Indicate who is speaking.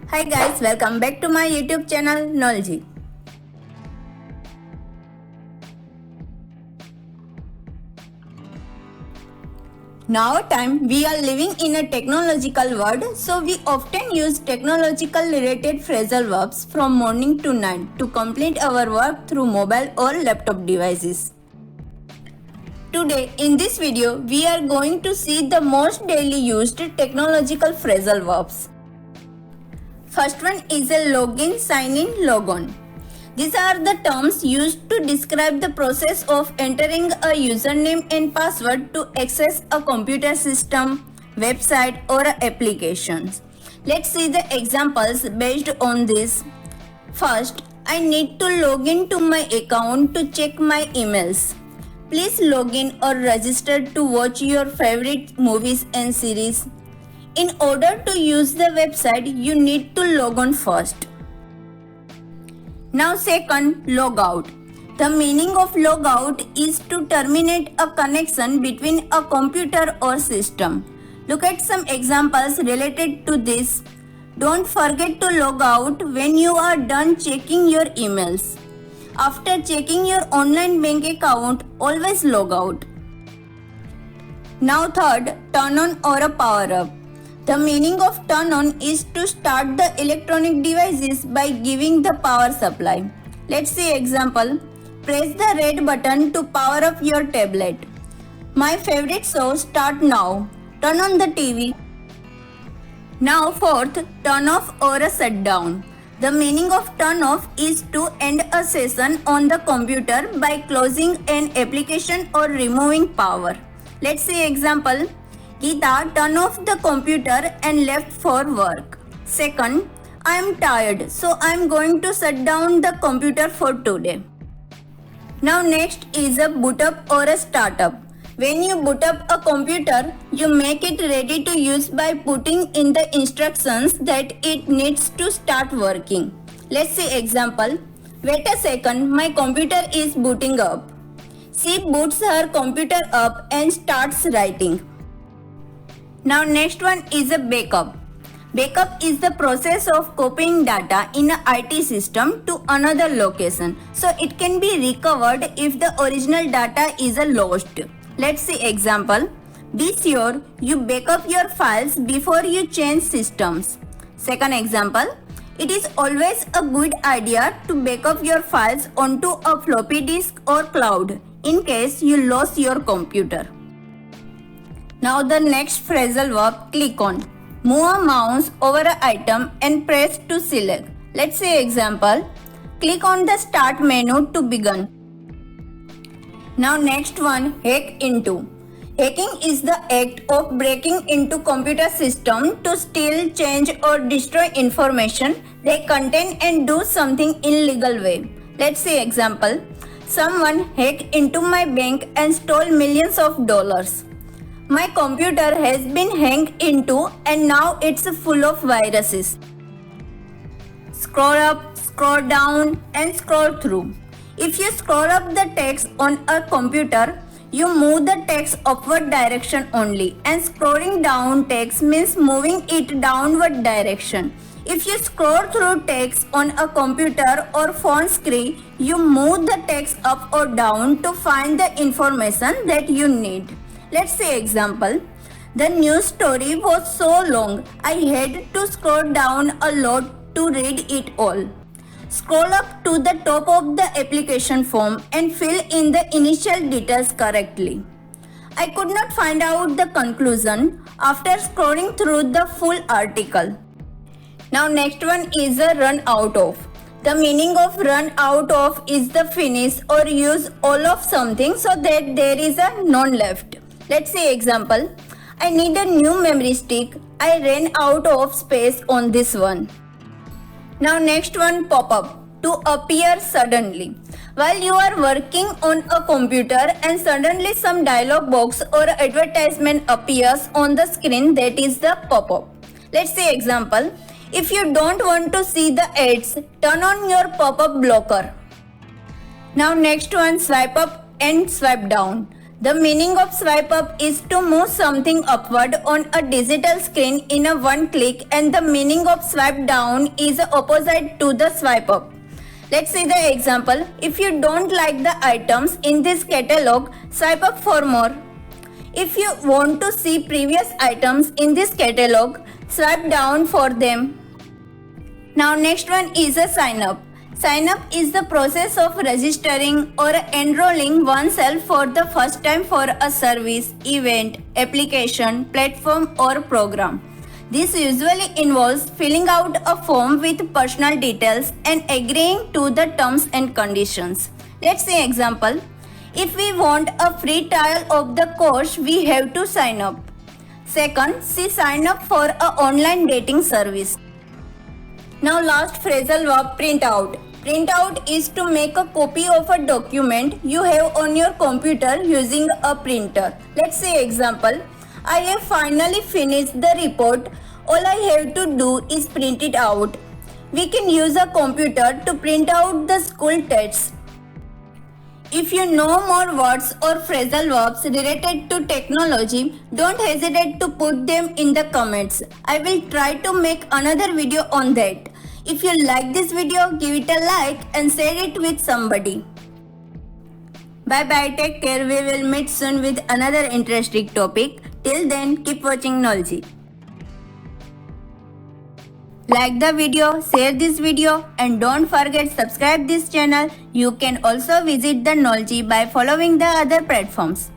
Speaker 1: Hi guys, welcome back to my YouTube channel Knowledge. Nowadays we are living in a technological world, so we often use technological related phrasal verbs from morning to night to complete our work through mobile or laptop devices. Today in this video we are going to see the most daily used technological phrasal verbs. First one is a login, sign in, log on. These are the terms used to describe the process of entering a username and password to access a computer system, website or applications. Let's see the examples based on this. First, I need to log in to my account to check my emails. Please log in or register to watch your favorite movies and series. In order to use the website, you need to log on first. Now second, log out. The meaning of log out is to terminate a connection between a computer or system. Look at some examples related to this. Don't forget to log out when you are done checking your emails. After checking your online bank account, always log out. Now third, turn on or a power up. The meaning of turn on is to start the electronic devices by giving the power supply. Let's see example. Press the red button to power up your tablet. My favorite show start now. Turn on the TV. Now fourth, turn off or a shut down. The meaning of turn off is to end a session on the computer by closing an application or removing power. Let's see example. Geeta turned off the computer and left for work. Second, I am tired, so I am going to shut down the computer for today. Now next is a boot up or a startup. When you boot up a computer, you make it ready to use by putting in the instructions that it needs to start working. Let's see example. Wait a second, my computer is booting up. She boots her computer up and starts writing. Now next one is a backup. Backup is the process of copying data in an IT system to another location, so it can be recovered if the original data is lost. Let's see example. Be sure you backup your files before you change systems. Second example. It is always a good idea to backup your files onto a floppy disk or cloud in case you lost your computer. Now the next phrasal verb, click on. Move a mouse over an item and press to select. Let's say example. Click on the start menu to begin. Now next one, hack into. Hacking is the act of breaking into computer system to steal, change or destroy information they contain and do something illegal way. Let's say example. Someone hacked into my bank and stole millions of dollars. My computer has been hacked into and now it's full of viruses. Scroll up, scroll down and scroll through. If you scroll up the text on a computer, you move the text upward direction only, and scrolling down text means moving it downward direction. If you scroll through text on a computer or phone screen, you move the text up or down to find the information that you need. Let's say example. The news story was so long, I had to scroll down a lot to read it all. Scroll up to the top of the application form and fill in the initial details correctly. I could not find out the conclusion after scrolling through the full article. Now next one is a run out of. The meaning of run out of is the finish or use all of something so that there is a none left. Let's say example. I need a new memory stick. I ran out of space on this one. Now next one, pop up. To appear suddenly. While you are working on a computer and suddenly some dialog box or advertisement appears on the screen, that is the pop-up. Let's say example. If you don't want to see the ads, turn on your pop-up blocker. Now next one, swipe up and swipe down. The meaning of swipe up is to move something upward on a digital screen in a one click, and the meaning of swipe down is opposite to the swipe up. Let's see the example. If you don't like the items in this catalog, swipe up for more. If you want to see previous items in this catalog, swipe down for them. Now next one is a sign up. Sign up is the process of registering or enrolling oneself for the first time for a service, event, application, platform or program. This usually involves filling out a form with personal details and agreeing to the terms and conditions. Let's see example. If we want a free trial of the course, we have to sign up. Second, she sign up for an online dating service. Now last phrasal verb, print out. Print out is to make a copy of a document you have on your computer using a printer. Let's say example. I have finally finished the report. All I have to do is print it out. We can use a computer to print out the school tests. If you know more words or phrasal verbs related to technology, don't hesitate to put them in the comments. I will try to make another video on that. If you like this video, give it a like and share it with somebody. Bye bye, take care. We will meet soon with another interesting topic. Till then, keep watching Knowledge. Like the video, share this video and don't forget subscribe this channel. You can also visit the Knowledge by following the other platforms.